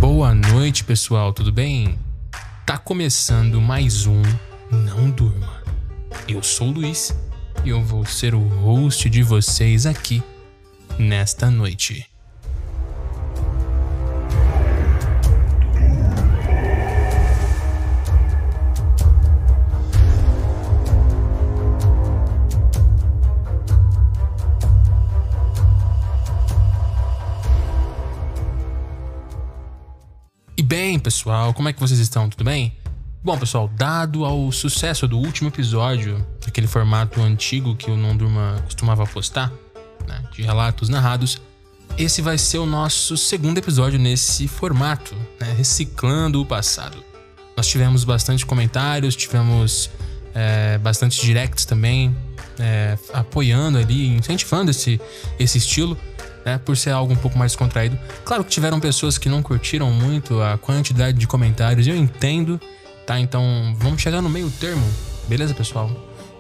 Boa noite, pessoal, tudo bem? Tá começando mais um Não Durma. Eu sou o Luiz e eu vou ser o host de vocês aqui nesta noite. E bem, pessoal, como é que vocês estão? Tudo bem? Bom, pessoal, dado ao sucesso do último episódio, aquele formato antigo que o Não Durma costumava postar, né, de relatos narrados, esse vai ser o nosso segundo episódio nesse formato, né, reciclando o passado. Nós tivemos bastante comentários, tivemos bastante directs também, apoiando ali, incentivando esse estilo, por ser algo um pouco mais contraído. Claro que tiveram pessoas que não curtiram muito a quantidade de comentários, eu entendo, tá? Então vamos chegar no meio termo, beleza, pessoal?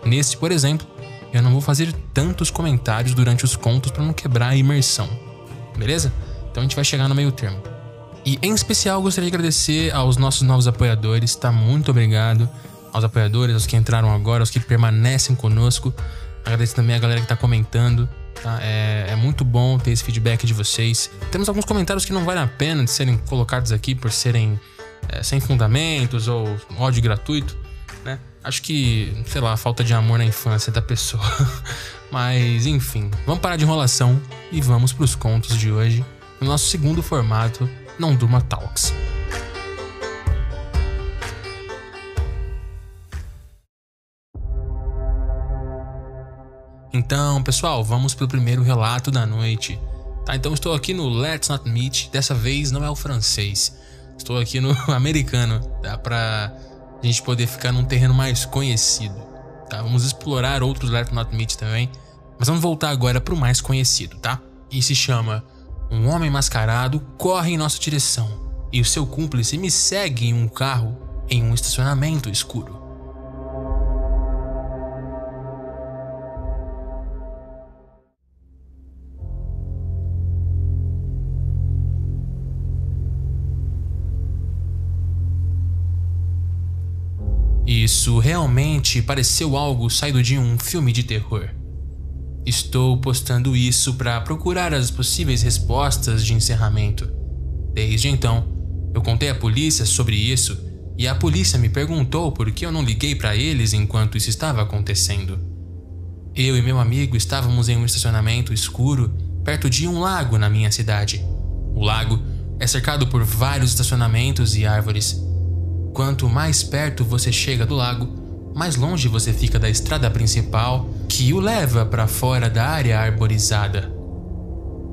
Nesse, por exemplo, eu não vou fazer tantos comentários durante os contos para não quebrar a imersão, beleza? Então a gente vai chegar no meio termo. E em especial gostaria de agradecer aos nossos novos apoiadores, tá? Muito obrigado aos apoiadores, aos que entraram agora, aos que permanecem conosco. Agradeço também a galera que tá comentando. Tá? É muito bom ter esse feedback de vocês. Temos alguns comentários que não valem a pena de serem colocados aqui por serem sem fundamentos ou ódio gratuito, né? Acho que, sei lá, falta de amor na infância da pessoa. Mas enfim, vamos parar de enrolação e vamos pros contos de hoje, no nosso segundo formato, Não Durma Talks. Então, pessoal, vamos pro primeiro relato da noite. Tá, então estou aqui no Let's Not Meet. Dessa vez não é o francês. Estou aqui no americano, tá? Pra gente poder ficar num terreno mais conhecido. Tá? Vamos explorar outros Let's Not Meet também. Mas vamos voltar agora pro mais conhecido, tá? E se chama Um Homem Mascarado Corre em Nossa Direção e o seu cúmplice me segue em um carro em um estacionamento escuro. Isso realmente pareceu algo saído de um filme de terror. Estou postando isso para procurar as possíveis respostas de encerramento. Desde então, eu contei à polícia sobre isso e a polícia me perguntou por que eu não liguei para eles enquanto isso estava acontecendo. Eu e meu amigo estávamos em um estacionamento escuro perto de um lago na minha cidade. O lago é cercado por vários estacionamentos e árvores. Quanto mais perto você chega do lago, mais longe você fica da estrada principal que o leva para fora da área arborizada.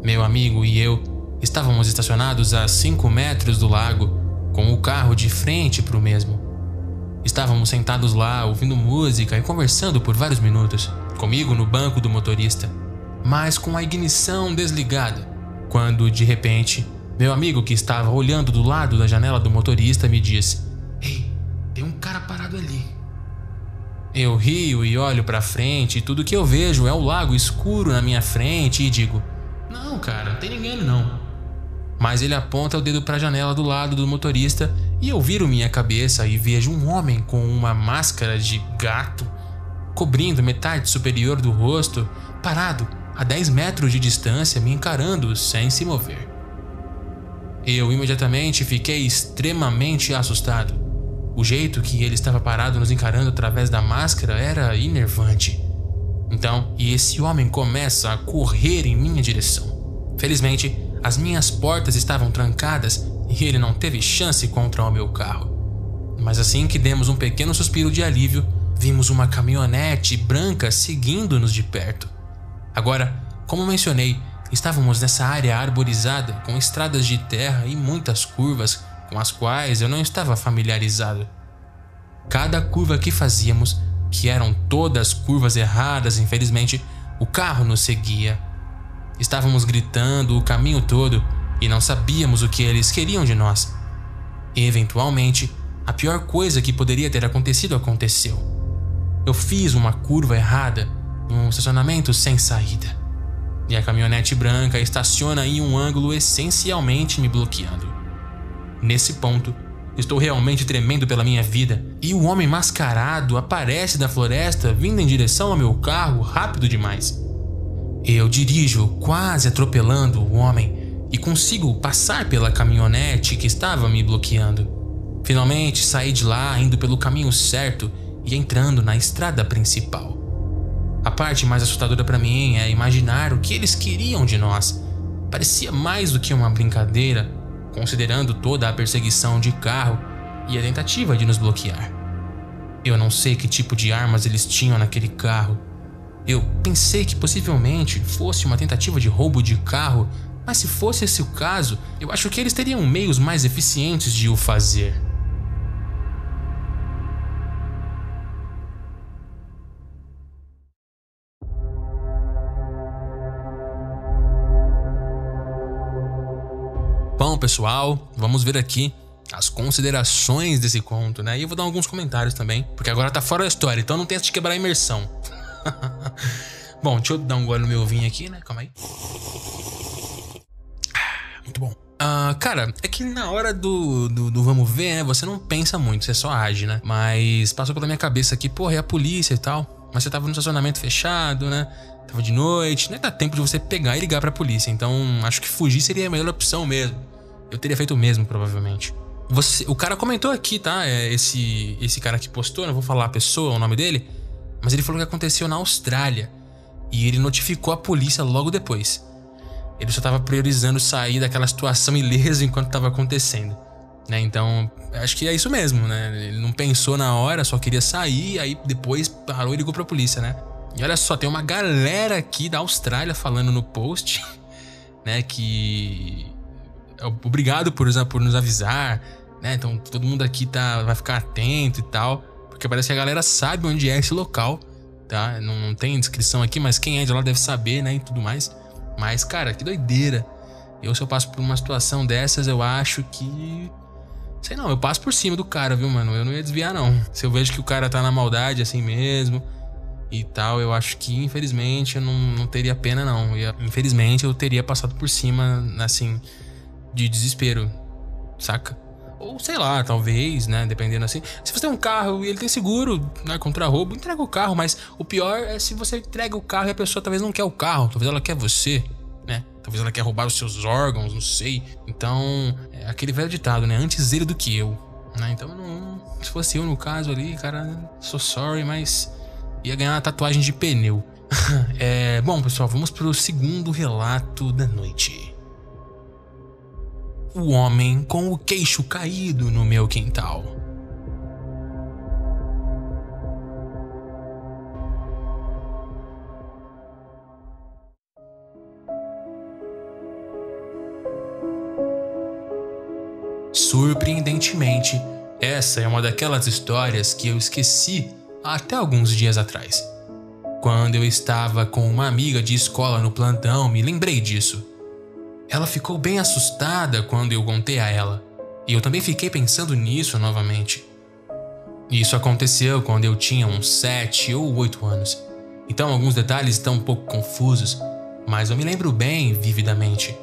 Meu amigo e eu estávamos estacionados a 5 metros do lago, com o carro de frente para o mesmo. Estávamos sentados lá ouvindo música e conversando por vários minutos, comigo no banco do motorista, mas com a ignição desligada, quando de repente, meu amigo que estava olhando do lado da janela do motorista me diz: "Ei, tem um cara parado ali." Eu rio e olho pra frente e tudo que eu vejo é o lago escuro na minha frente e digo: "Não, cara, não tem ninguém ali não." Mas ele aponta o dedo pra janela do lado do motorista e eu viro minha cabeça e vejo um homem com uma máscara de gato cobrindo metade superior do rosto, parado a 10 metros de distância me encarando sem se mover. Eu imediatamente fiquei extremamente assustado. O jeito que ele estava parado nos encarando através da máscara era enervante. Então, esse homem começa a correr em minha direção. Felizmente, as minhas portas estavam trancadas e ele não teve chance contra o meu carro. Mas assim que demos um pequeno suspiro de alívio, vimos uma caminhonete branca seguindo-nos de perto. Agora, como mencionei, estávamos nessa área arborizada com estradas de terra e muitas curvas com as quais eu não estava familiarizado. Cada curva que fazíamos, que eram todas curvas erradas, infelizmente, o carro nos seguia. Estávamos gritando o caminho todo e não sabíamos o que eles queriam de nós. E, eventualmente, a pior coisa que poderia ter acontecido aconteceu. Eu fiz uma curva errada em um estacionamento sem saída. E a caminhonete branca estaciona em um ângulo essencialmente me bloqueando. Nesse ponto, estou realmente tremendo pela minha vida e o homem mascarado aparece da floresta vindo em direção ao meu carro rápido demais. Eu dirijo quase atropelando o homem e consigo passar pela caminhonete que estava me bloqueando. Finalmente saí de lá indo pelo caminho certo e entrando na estrada principal. A parte mais assustadora para mim é imaginar o que eles queriam de nós. Parecia mais do que uma brincadeira, considerando toda a perseguição de carro e a tentativa de nos bloquear. Eu não sei que tipo de armas eles tinham naquele carro. Eu pensei que possivelmente fosse uma tentativa de roubo de carro, mas se fosse esse o caso, eu acho que eles teriam meios mais eficientes de o fazer. Bom, pessoal, vamos ver aqui as considerações desse conto, né? E eu vou dar alguns comentários também, porque agora tá fora da história, então não tenta te quebrar a imersão. Bom, deixa eu dar um gole no meu vinho aqui, né? Calma aí. Muito bom. Cara, é que na hora do vamos ver, né? Você não pensa muito, você só age, né? Mas passou pela minha cabeça aqui, porra, é a polícia e tal. Mas você tava no estacionamento fechado, né? Tava de noite, nem dá tempo de você pegar e ligar pra polícia. Então acho que fugir seria a melhor opção mesmo. Eu teria feito o mesmo, provavelmente. O cara comentou aqui, tá? Esse cara que postou, não vou falar a pessoa, o nome dele. Mas ele falou que aconteceu na Austrália. E ele notificou a polícia logo depois. Ele só tava priorizando sair daquela situação ileso enquanto tava acontecendo, né? Então, acho que é isso mesmo, né? Ele não pensou na hora, só queria sair. Aí depois parou e ligou pra polícia, né? E olha só, tem uma galera aqui da Austrália falando no post, né, que obrigado por nos avisar, né? Então todo mundo aqui vai ficar atento e tal, porque parece que a galera sabe onde é esse local, tá? Não tem descrição aqui, mas quem é de lá deve saber, né, e tudo mais. Mas, cara, que doideira. Se eu passo por uma situação dessas, eu acho que... sei não, eu passo por cima do cara, viu, mano? Eu não ia desviar, não. Se eu vejo que o cara tá na maldade assim mesmo e tal, eu acho que infelizmente eu não teria pena não. Infelizmente eu teria passado por cima, assim, de desespero, saca? Ou sei lá, talvez, né, dependendo assim. Se você tem um carro e ele tem seguro, né, contra roubo, entrega o carro. Mas o pior é se você entrega o carro e a pessoa talvez não quer o carro, talvez ela quer você, né? Talvez ela quer roubar os seus órgãos, não sei. Então, é aquele velho ditado, né, antes ele do que eu, né? Então se fosse eu no caso ali, cara, so sorry, mas ia ganhar uma tatuagem de pneu. Bom, pessoal, vamos pro segundo relato da noite. O homem com o queixo caído no meu quintal. Surpreendentemente, essa é uma daquelas histórias que eu esqueci até alguns dias atrás. Quando eu estava com uma amiga de escola no plantão, me lembrei disso. Ela ficou bem assustada quando eu contei a ela, e eu também fiquei pensando nisso novamente. Isso aconteceu quando eu tinha uns 7 ou 8 anos, então alguns detalhes estão um pouco confusos, mas eu me lembro bem vividamente.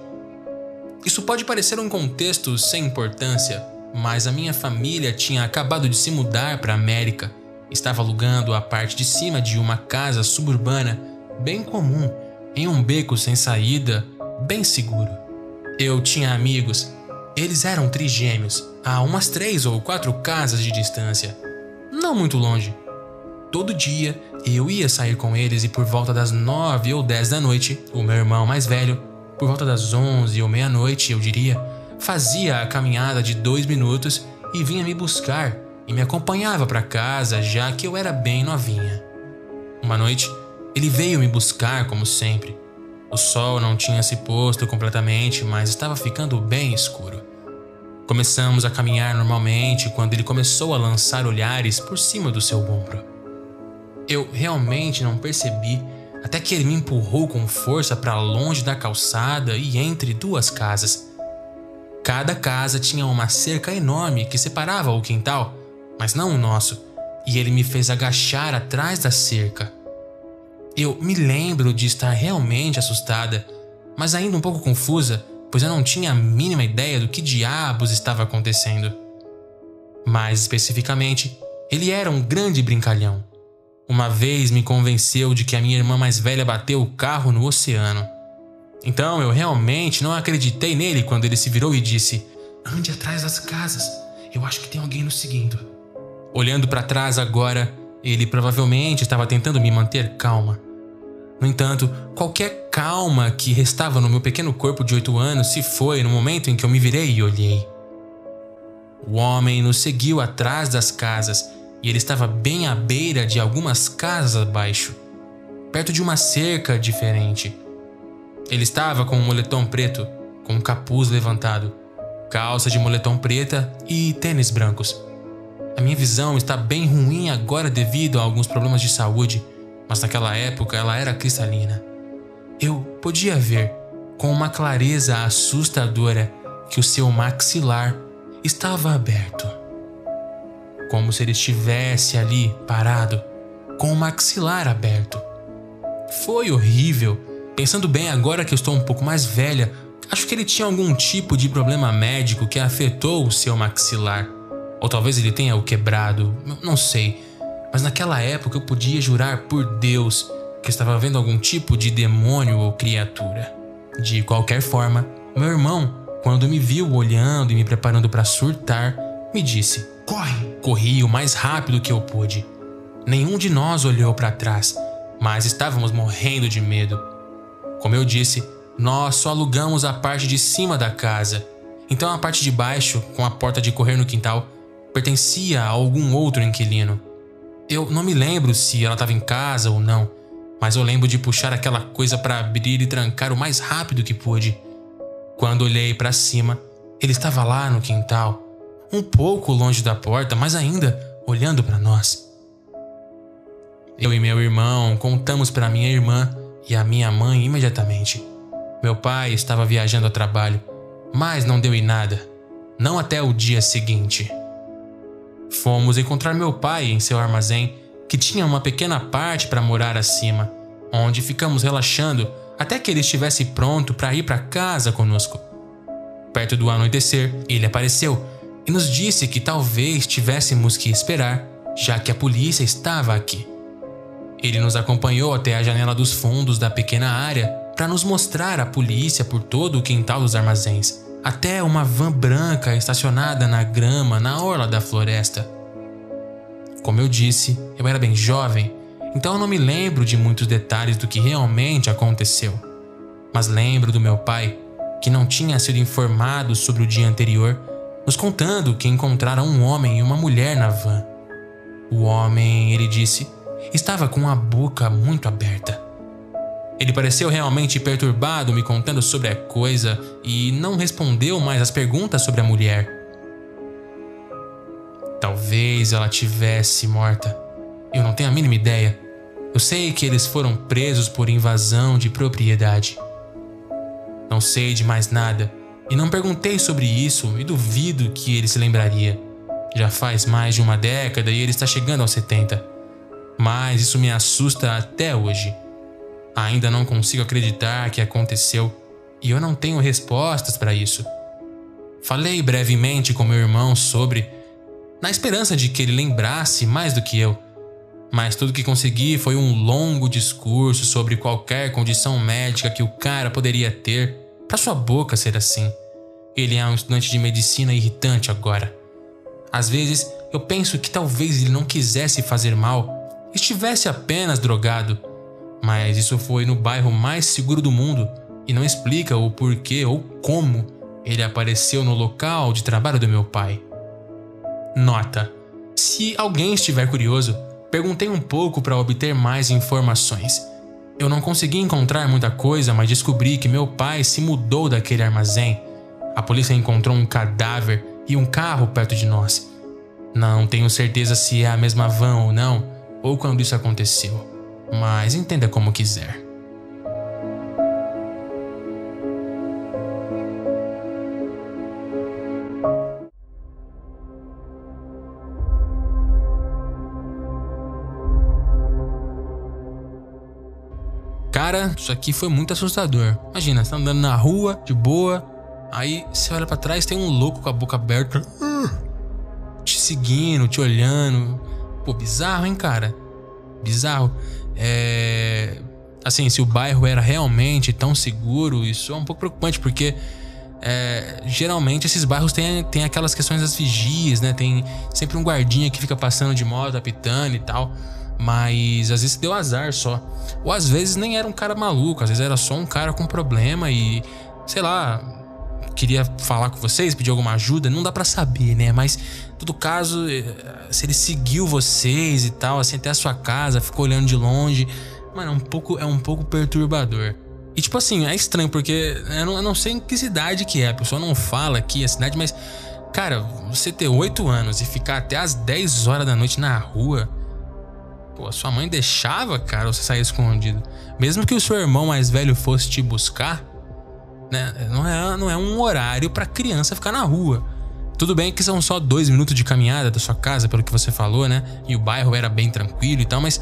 Isso pode parecer um contexto sem importância, mas a minha família tinha acabado de se mudar para a América. Estava alugando a parte de cima de uma casa suburbana bem comum, em um beco sem saída, bem seguro. Eu tinha amigos, eles eram trigêmeos, a umas 3 ou 4 casas de distância, não muito longe. Todo dia eu ia sair com eles e por volta das 9 ou 10 da noite, o meu irmão mais velho, por volta das 11 ou meia-noite, eu diria, fazia a caminhada de 2 minutos e vinha me buscar e me acompanhava para casa, já que eu era bem novinha. Uma noite, ele veio me buscar como sempre. O sol não tinha se posto completamente, mas estava ficando bem escuro. Começamos a caminhar normalmente quando ele começou a lançar olhares por cima do seu ombro. Eu realmente não percebi até que ele me empurrou com força para longe da calçada e entre 2 casas. Cada casa tinha uma cerca enorme que separava o quintal, mas não o nosso, e ele me fez agachar atrás da cerca. Eu me lembro de estar realmente assustada, mas ainda um pouco confusa, pois eu não tinha a mínima ideia do que diabos estava acontecendo. Mais especificamente, ele era um grande brincalhão. Uma vez me convenceu de que a minha irmã mais velha bateu o carro no oceano. Então eu realmente não acreditei nele quando ele se virou e disse: "Ande atrás das casas, eu acho que tem alguém nos seguindo." Olhando para trás agora, ele provavelmente estava tentando me manter calma. No entanto, qualquer calma que restava no meu pequeno corpo de 8 anos se foi no momento em que eu me virei e olhei. O homem nos seguiu atrás das casas e ele estava bem à beira de algumas casas abaixo, perto de uma cerca diferente. Ele estava com um moletom preto, com um capuz levantado, calça de moletom preta e tênis brancos. A minha visão está bem ruim agora devido a alguns problemas de saúde, mas naquela época ela era cristalina. Eu podia ver, com uma clareza assustadora, que o seu maxilar estava aberto. Como se ele estivesse ali, parado, com o maxilar aberto. Foi horrível. Pensando bem agora que eu estou um pouco mais velha, acho que ele tinha algum tipo de problema médico que afetou o seu maxilar. Ou talvez ele tenha o quebrado, não sei. Mas naquela época eu podia jurar por Deus que estava vendo algum tipo de demônio ou criatura. De qualquer forma, meu irmão, quando me viu olhando e me preparando para surtar, me disse: "Corre!" Corri o mais rápido que eu pude. Nenhum de nós olhou para trás, mas estávamos morrendo de medo. Como eu disse, nós só alugamos a parte de cima da casa. Então a parte de baixo, com a porta de correr no quintal, pertencia a algum outro inquilino. Eu não me lembro se ela estava em casa ou não, mas eu lembro de puxar aquela coisa para abrir e trancar o mais rápido que pude. Quando olhei para cima, ele estava lá no quintal, um pouco longe da porta, mas ainda olhando para nós. Eu e meu irmão contamos para minha irmã e a minha mãe imediatamente. Meu pai estava viajando a trabalho, mas não deu em nada, não até o dia seguinte. Fomos encontrar meu pai em seu armazém, que tinha uma pequena parte para morar acima, onde ficamos relaxando até que ele estivesse pronto para ir para casa conosco. Perto do anoitecer, ele apareceu e nos disse que talvez tivéssemos que esperar, já que a polícia estava aqui. Ele nos acompanhou até a janela dos fundos da pequena área para nos mostrar a polícia por todo o quintal dos armazéns, até uma van branca estacionada na grama na orla da floresta. Como eu disse, eu era bem jovem, então eu não me lembro de muitos detalhes do que realmente aconteceu. Mas lembro do meu pai, que não tinha sido informado sobre o dia anterior, nos contando que encontraram um homem e uma mulher na van. O homem, ele disse, estava com a boca muito aberta. Ele pareceu realmente perturbado me contando sobre a coisa e não respondeu mais as perguntas sobre a mulher. Talvez ela tivesse morta. Eu não tenho a mínima ideia. Eu sei que eles foram presos por invasão de propriedade. Não sei de mais nada e não perguntei sobre isso e duvido que ele se lembraria. Já faz mais de uma década e ele está chegando aos 70. Mas isso me assusta até hoje. Ainda não consigo acreditar que aconteceu e eu não tenho respostas para isso. Falei brevemente com meu irmão sobre, na esperança de que ele lembrasse mais do que eu. Mas tudo que consegui foi um longo discurso sobre qualquer condição médica que o cara poderia ter para sua boca ser assim. Ele é um estudante de medicina irritante agora. Às vezes eu penso que talvez ele não quisesse fazer mal, estivesse apenas drogado. Mas isso foi no bairro mais seguro do mundo e não explica o porquê ou como ele apareceu no local de trabalho do meu pai. Nota: se alguém estiver curioso, perguntei um pouco para obter mais informações. Eu não consegui encontrar muita coisa, mas descobri que meu pai se mudou daquele armazém. A polícia encontrou um cadáver e um carro perto de nós. Não tenho certeza se é a mesma van ou não, ou quando isso aconteceu. Mas entenda como quiser. Cara, isso aqui foi muito assustador. Imagina, você tá andando na rua, de boa, Aí você olha pra trás, tem um louco com a boca aberta, te seguindo, te olhando. Pô, bizarro, hein, cara? Bizarro. Assim, se o bairro era realmente tão seguro, isso é um pouco preocupante, porque geralmente esses bairros tem aquelas questões das vigias, né? Tem sempre um guardinha que fica passando de moto, apitando e tal. Mas às vezes deu azar só. Ou às vezes nem era um cara maluco, às vezes era só um cara com problema e, sei lá, queria falar com vocês, pedir alguma ajuda. Não dá pra saber, né? Mas, em todo caso, se ele seguiu vocês e tal, assim, até a sua casa, ficou olhando de longe, mano, é um pouco perturbador. E tipo assim, é estranho, porque eu não sei em que cidade que é. A pessoa não fala aqui a cidade, mas, cara, você ter 8 anos e ficar até as 10 horas da noite na rua... Pô, a sua mãe deixava, cara, você sair escondido. Mesmo que o seu irmão mais velho fosse te buscar, né? Não é um horário pra criança ficar na rua. Tudo bem que são só 2 minutos de caminhada da sua casa, pelo que você falou, né? E o bairro era bem tranquilo e tal, mas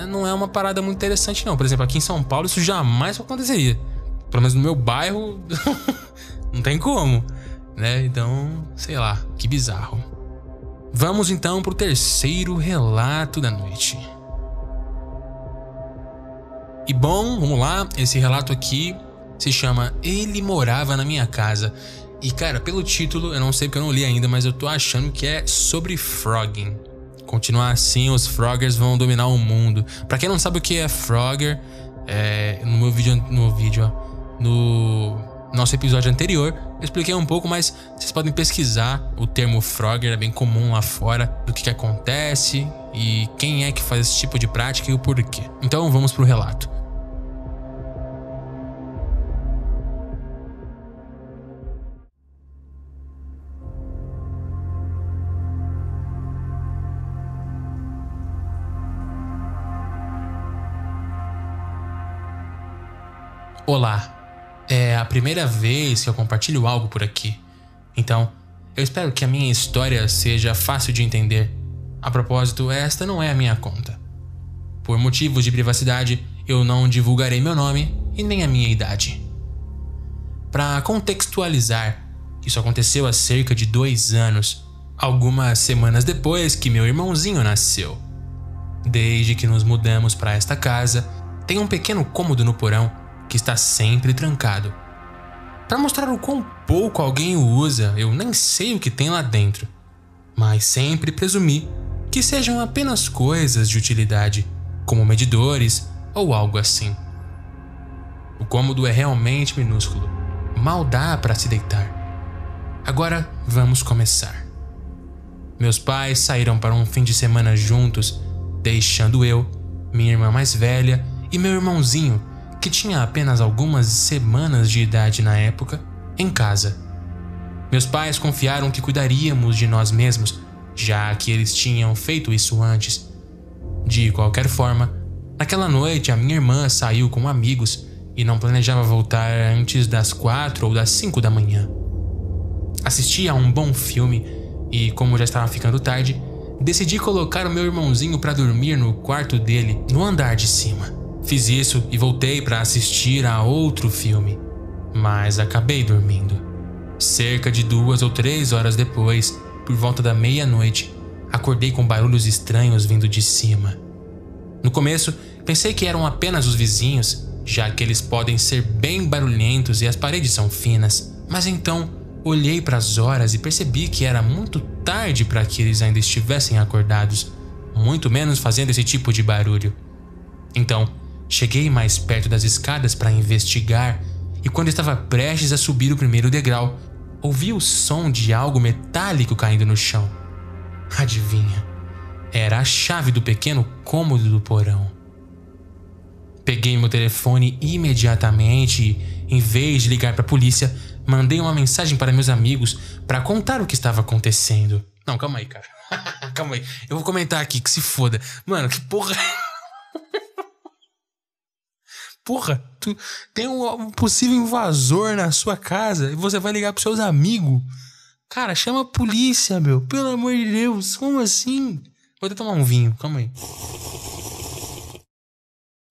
não é uma parada muito interessante, não. Por exemplo, aqui em São Paulo isso jamais aconteceria. Pelo menos no meu bairro, não tem como, né? Então, sei lá, que bizarro. Vamos então pro terceiro relato da noite. E bom, vamos lá, esse relato aqui se chama Ele Morava na Minha Casa. E cara, pelo título, eu não sei porque eu não li ainda, mas eu tô achando que é sobre frogging. Continuar assim, os froggers vão dominar o mundo. Pra quem não sabe o que é frogger, no nosso episódio anterior, eu expliquei um pouco, mas vocês podem pesquisar o termo frogger, é bem comum lá fora, do que acontece e quem é que faz esse tipo de prática e o porquê. Então vamos pro relato. Olá. É a primeira vez que eu compartilho algo por aqui. Então, eu espero que a minha história seja fácil de entender. A propósito, esta não é a minha conta. Por motivos de privacidade, eu não divulgarei meu nome e nem a minha idade. Para contextualizar, isso aconteceu há cerca de 2 anos, algumas semanas depois que meu irmãozinho nasceu. Desde que nos mudamos para esta casa, tem um pequeno cômodo no porão que está sempre trancado. Para mostrar o quão pouco alguém o usa, eu nem sei o que tem lá dentro, mas sempre presumi que sejam apenas coisas de utilidade, como medidores ou algo assim. O cômodo é realmente minúsculo, mal dá para se deitar. Agora vamos começar. Meus pais saíram para um fim de semana juntos, deixando eu, minha irmã mais velha e meu irmãozinho, que tinha apenas algumas semanas de idade na época, em casa. Meus pais confiaram que cuidaríamos de nós mesmos, já que eles tinham feito isso antes. De qualquer forma, naquela noite a minha irmã saiu com amigos e não planejava voltar antes das 4 ou das 5 da manhã. Assisti a um bom filme e, como já estava ficando tarde, decidi colocar o meu irmãozinho para dormir no quarto dele, no andar de cima. Fiz isso e voltei para assistir a outro filme, mas acabei dormindo. Cerca de 2 ou 3 horas depois, por volta da meia-noite, acordei com barulhos estranhos vindo de cima. No começo, pensei que eram apenas os vizinhos, já que eles podem ser bem barulhentos e as paredes são finas. Mas então, olhei para as horas e percebi que era muito tarde para que eles ainda estivessem acordados, muito menos fazendo esse tipo de barulho. Então, cheguei mais perto das escadas para investigar e quando estava prestes a subir o primeiro degrau, ouvi o som de algo metálico caindo no chão. Adivinha? Era a chave do pequeno cômodo do porão. Peguei meu telefone imediatamente e, em vez de ligar para a polícia, mandei uma mensagem para meus amigos para contar o que estava acontecendo. Não, calma aí, cara. Calma aí. Eu vou comentar aqui, que se foda. Mano, que porra... Porra, tu tem um possível invasor na sua casa e você vai ligar pros seus amigos? Cara, chama a polícia, meu. Pelo amor de Deus, como assim? Vou até tomar um vinho, calma aí.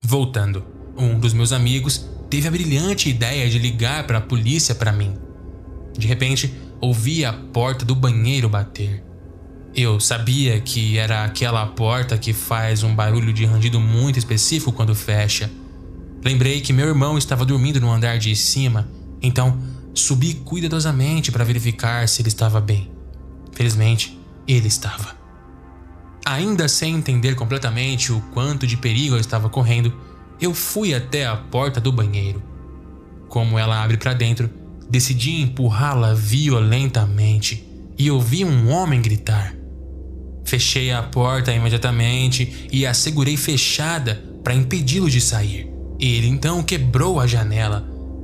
Voltando, um dos meus amigos teve a brilhante ideia de ligar para a polícia para mim. De repente, ouvi a porta do banheiro bater. Eu sabia que era aquela porta que faz um barulho de rangido muito específico quando fecha. Lembrei que meu irmão estava dormindo no andar de cima, então subi cuidadosamente para verificar se ele estava bem. Felizmente, ele estava. Ainda sem entender completamente o quanto de perigo eu estava correndo, eu fui até a porta do banheiro. Como ela abre para dentro, decidi empurrá-la violentamente e ouvi um homem gritar. Fechei a porta imediatamente e a segurei fechada para impedi-lo de sair. Ele então quebrou a janela.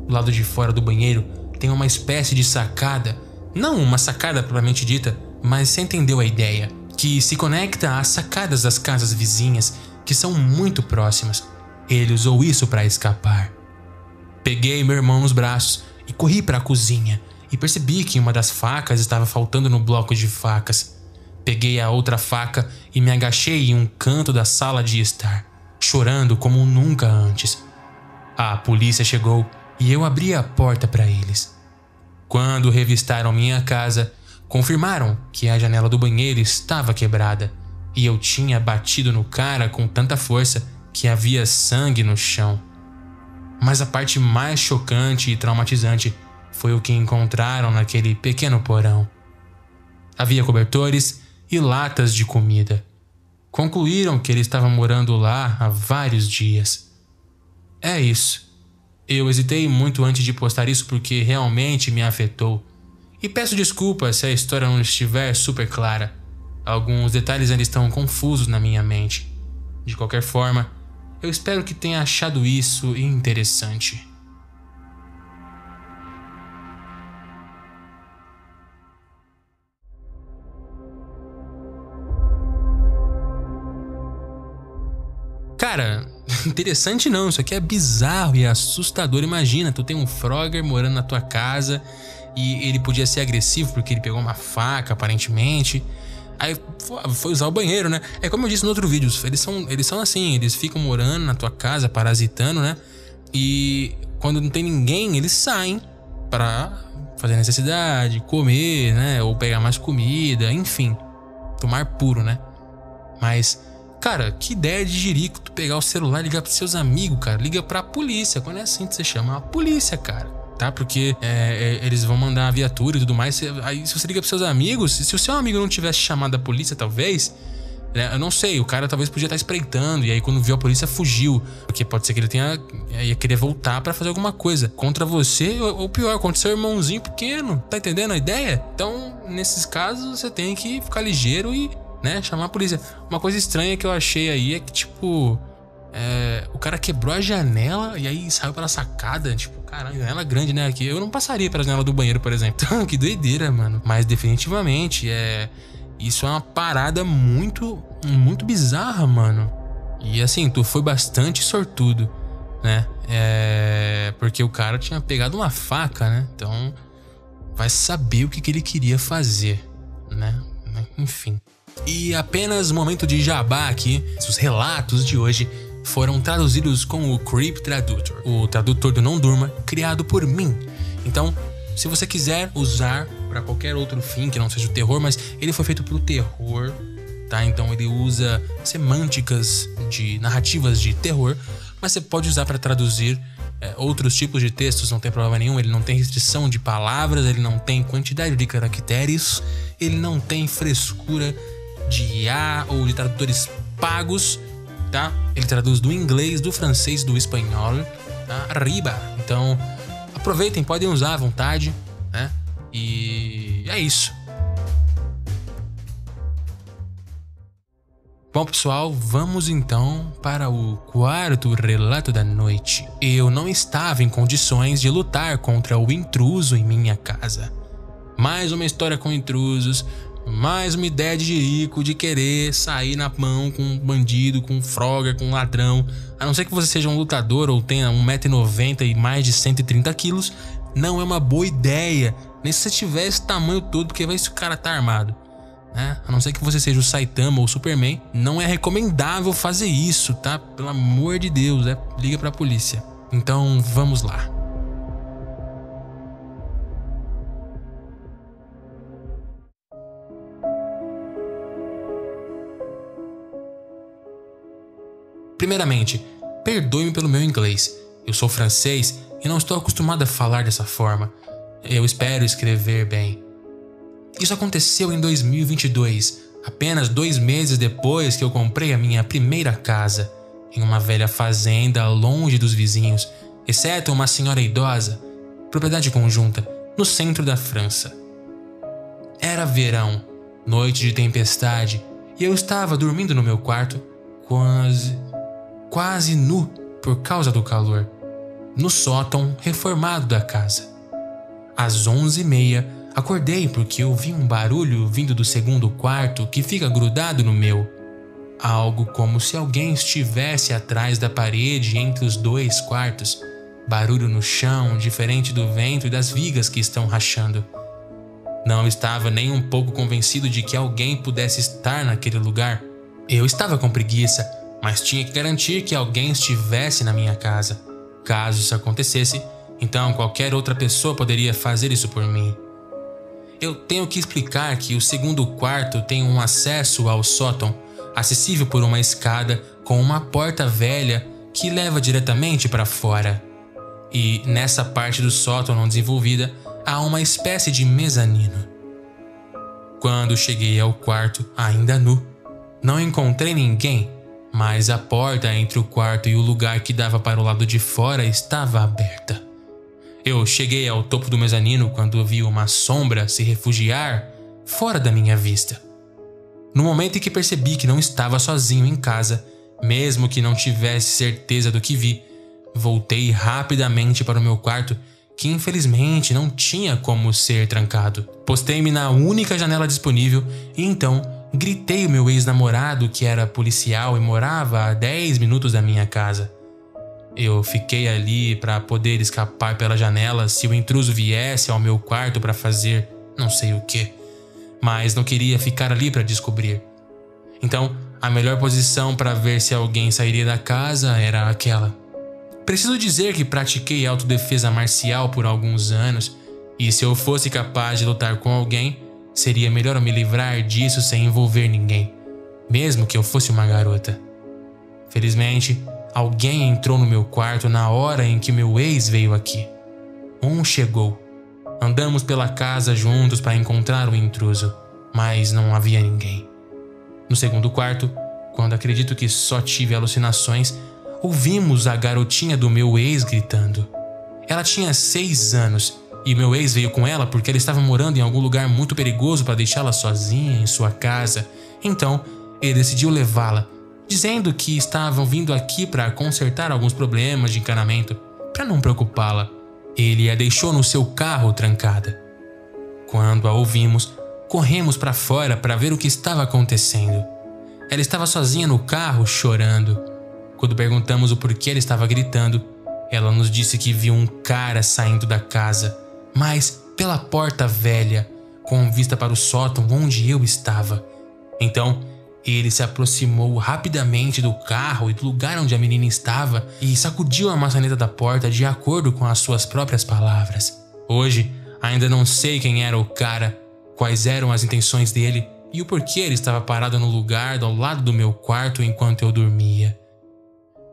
Do lado de fora do banheiro tem uma espécie de sacada, não uma sacada propriamente dita, mas você entendeu a ideia, que se conecta às sacadas das casas vizinhas, que são muito próximas. Ele usou isso para escapar. Peguei meu irmão nos braços e corri para a cozinha e percebi que uma das facas estava faltando no bloco de facas. Peguei a outra faca e me agachei em um canto da sala de estar, chorando como nunca antes. A polícia chegou e eu abri a porta para eles. Quando revistaram minha casa, confirmaram que a janela do banheiro estava quebrada e eu tinha batido no cara com tanta força que havia sangue no chão. Mas a parte mais chocante e traumatizante foi o que encontraram naquele pequeno porão. Havia cobertores e latas de comida. Concluíram que ele estava morando lá há vários dias. É isso. Eu hesitei muito antes de postar isso porque realmente me afetou. E peço desculpas se a história não estiver super clara. Alguns detalhes ainda estão confusos na minha mente. De qualquer forma, eu espero que tenha achado isso interessante. Cara, interessante não, isso aqui é bizarro e assustador. Imagina, tu tem um Frogger morando na tua casa e ele podia ser agressivo porque ele pegou uma faca, aparentemente. Aí foi usar o banheiro, né? É como eu disse no outro vídeo, eles são assim, eles ficam morando na tua casa, parasitando, né? E quando não tem ninguém, eles saem pra fazer necessidade, comer, né? Ou pegar mais comida, enfim, tomar puro, né? Mas, cara, que ideia de jirico tu pegar o celular e ligar pros seus amigos, cara. Liga pra polícia, quando é assim que você chama? A polícia, cara. Tá? Porque eles vão mandar a viatura e tudo mais. Aí se você liga pros seus amigos, se o seu amigo não tivesse chamado a polícia, talvez, né, eu não sei, o cara talvez podia estar espreitando. E aí quando viu a polícia fugiu. Porque pode ser que ele ia querer voltar pra fazer alguma coisa contra você, ou pior, contra seu irmãozinho pequeno. Tá entendendo a ideia? Então, nesses casos, você tem que ficar ligeiro e, né, chamar a polícia. Uma coisa estranha que eu achei aí é que, tipo, o cara quebrou a janela e aí saiu pela sacada. Tipo, caralho, janela grande, né? Aqui eu não passaria pela janela do banheiro, por exemplo. Que doideira, mano. Mas definitivamente isso é uma parada muito, muito bizarra, mano. E assim, tu foi bastante sortudo, né? Porque o cara tinha pegado uma faca, né? Então vai saber o que ele queria fazer, né? Enfim. E apenas momento de jabá aqui. Os relatos de hoje foram traduzidos com o Creep Tradutor, o tradutor do Não Durma, criado por mim. Então, se você quiser usar para qualquer outro fim que não seja o terror, mas ele foi feito pro terror, tá? Então ele usa semânticas de narrativas de terror, mas você pode usar para traduzir outros tipos de textos, não tem problema nenhum. Ele não tem restrição de palavras, ele não tem quantidade de caracteres, ele não tem frescura de IA ou de tradutores pagos, tá? Ele traduz do inglês, do francês, do espanhol, tá? Arriba. Então, aproveitem, podem usar à vontade, né? E é isso. Bom, pessoal, vamos então para o quarto relato da noite. Eu não estava em condições de lutar contra o intruso em minha casa. Mais uma história com intrusos. Mais uma ideia de jirico de querer sair na mão com um bandido, com um Frogger, com um ladrão. A não ser que você seja um lutador ou tenha 1,90 m e mais de 130 kg, não é uma boa ideia. Nem se você tiver esse tamanho todo, porque vai se o cara tá armado, né? A não ser que você seja o Saitama ou o Superman, não é recomendável fazer isso, tá? Pelo amor de Deus, liga pra polícia. Então vamos lá. Primeiramente, perdoe-me pelo meu inglês. Eu sou francês e não estou acostumado a falar dessa forma. Eu espero escrever bem. Isso aconteceu em 2022, apenas 2 meses depois que eu comprei a minha primeira casa, em uma velha fazenda longe dos vizinhos, exceto uma senhora idosa, propriedade conjunta, no centro da França. Era verão, noite de tempestade, e eu estava dormindo no meu quarto, quase nu por causa do calor, no sótão reformado da casa. Às 11h30, acordei porque ouvi um barulho vindo do segundo quarto que fica grudado no meu. Algo como se alguém estivesse atrás da parede entre os 2 quartos. Barulho no chão, diferente do vento e das vigas que estão rachando. Não estava nem um pouco convencido de que alguém pudesse estar naquele lugar. Eu estava com preguiça, mas tinha que garantir que alguém estivesse na minha casa. Caso isso acontecesse, então qualquer outra pessoa poderia fazer isso por mim. Eu tenho que explicar que o segundo quarto tem um acesso ao sótão, acessível por uma escada com uma porta velha que leva diretamente para fora. E nessa parte do sótão não desenvolvida, há uma espécie de mezanino. Quando cheguei ao quarto, ainda nu, não encontrei ninguém, mas a porta entre o quarto e o lugar que dava para o lado de fora estava aberta. Eu cheguei ao topo do mezanino quando vi uma sombra se refugiar fora da minha vista. No momento em que percebi que não estava sozinho em casa, mesmo que não tivesse certeza do que vi, voltei rapidamente para o meu quarto, que infelizmente não tinha como ser trancado. Postei-me na única janela disponível e então gritei o meu ex-namorado, que era policial e morava a 10 minutos da minha casa. Eu fiquei ali para poder escapar pela janela se o intruso viesse ao meu quarto para fazer não sei o que, mas não queria ficar ali para descobrir. Então, a melhor posição para ver se alguém sairia da casa era aquela. Preciso dizer que pratiquei autodefesa marcial por alguns anos, e se eu fosse capaz de lutar com alguém, seria melhor eu me livrar disso sem envolver ninguém, mesmo que eu fosse uma garota. Felizmente, alguém entrou no meu quarto na hora em que meu ex veio aqui. Chegou. Andamos pela casa juntos para encontrar o intruso, mas não havia ninguém. No segundo quarto, quando acredito que só tive alucinações, ouvimos a garotinha do meu ex gritando. Ela tinha 6 anos e meu ex veio com ela porque ele estava morando em algum lugar muito perigoso para deixá-la sozinha em sua casa. Então, ele decidiu levá-la, dizendo que estavam vindo aqui para consertar alguns problemas de encanamento. Para não preocupá-la, ele a deixou no seu carro trancada. Quando a ouvimos, corremos para fora para ver o que estava acontecendo. Ela estava sozinha no carro, chorando. Quando perguntamos o porquê ela estava gritando, ela nos disse que viu um cara saindo da casa, mas pela porta velha, com vista para o sótão onde eu estava. Então, ele se aproximou rapidamente do carro e do lugar onde a menina estava e sacudiu a maçaneta da porta de acordo com as suas próprias palavras. Hoje, ainda não sei quem era o cara, quais eram as intenções dele e o porquê ele estava parado no lugar ao lado do meu quarto enquanto eu dormia.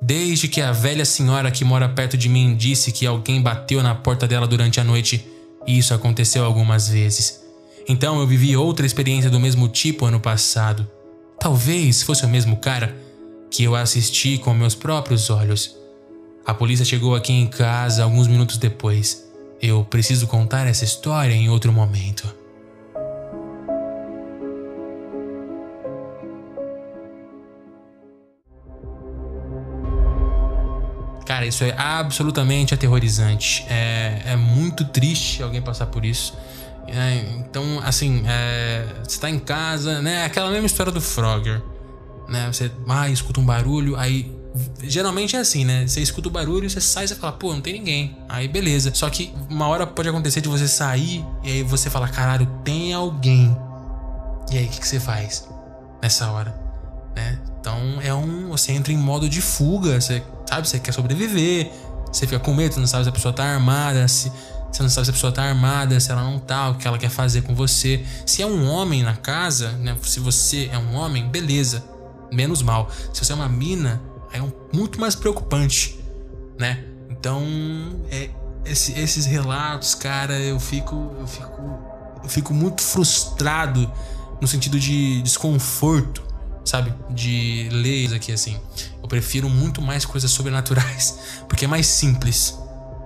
Desde que a velha senhora que mora perto de mim disse que alguém bateu na porta dela durante a noite, isso aconteceu algumas vezes. Então eu vivi outra experiência do mesmo tipo ano passado. Talvez fosse o mesmo cara que eu assisti com meus próprios olhos. A polícia chegou aqui em casa alguns minutos depois. Eu preciso contar essa história em outro momento. Cara, isso é absolutamente aterrorizante. É muito triste alguém passar por isso. Então, assim, você tá em casa, né? Aquela mesma história do Frogger, né? Você escuta um barulho, aí geralmente é assim, né? Você escuta o barulho, você sai e você fala, pô, não tem ninguém. Aí beleza. Só que uma hora pode acontecer de você sair e aí você fala, caralho, tem alguém. E aí, o que você faz nessa hora, né? Então você entra em modo de fuga, você quer sobreviver, você fica com medo, você não sabe se a pessoa tá armada, você não sabe se a pessoa tá armada, se ela não tá, o que ela quer fazer com você. Se é um homem na casa, né? Se você é um homem, beleza, menos mal. Se você é uma mina, muito mais preocupante, né? Então, esses relatos, cara, eu fico muito frustrado no sentido de desconforto, sabe? De ler isso aqui assim. Eu prefiro muito mais coisas sobrenaturais, porque é mais simples,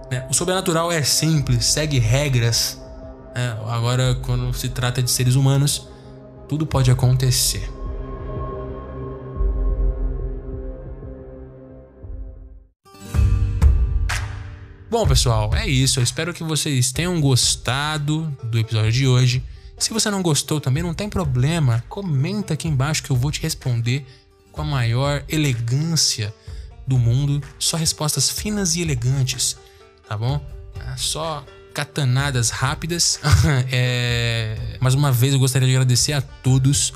né? O sobrenatural é simples, segue regras, né? Agora, quando se trata de seres humanos, tudo pode acontecer. Bom, pessoal, é isso. Eu espero que vocês tenham gostado do episódio de hoje. Se você não gostou também, não tem problema. Comenta aqui embaixo que eu vou te responder com a maior elegância do mundo. Só respostas finas e elegantes, tá bom? Só katanadas rápidas. Mais uma vez eu gostaria de agradecer a todos,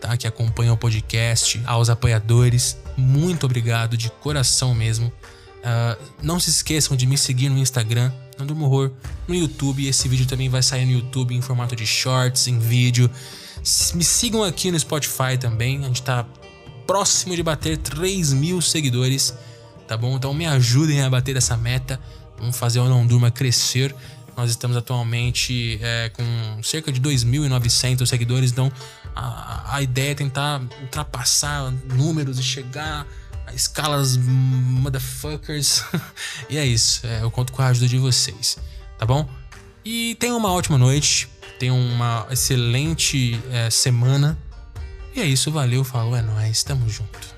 tá, que acompanham o podcast, aos apoiadores. Muito obrigado, de coração mesmo. Não se esqueçam de me seguir no Instagram, Nando Horror, no YouTube. Esse vídeo também vai sair no YouTube em formato de shorts, em vídeo. Me sigam aqui no Spotify também. A gente tá próximo de bater 3.000 seguidores, tá bom? Então me ajudem a bater essa meta. Vamos fazer o Não Durma crescer. Nós estamos atualmente com cerca de 2.900 seguidores. Então a ideia é tentar ultrapassar números e chegar a escalas motherfuckers. E é isso, eu conto com a ajuda de vocês, tá bom? E tenham uma ótima noite, tenham uma excelente semana. E é isso, valeu, falou, é nóis, tamo junto.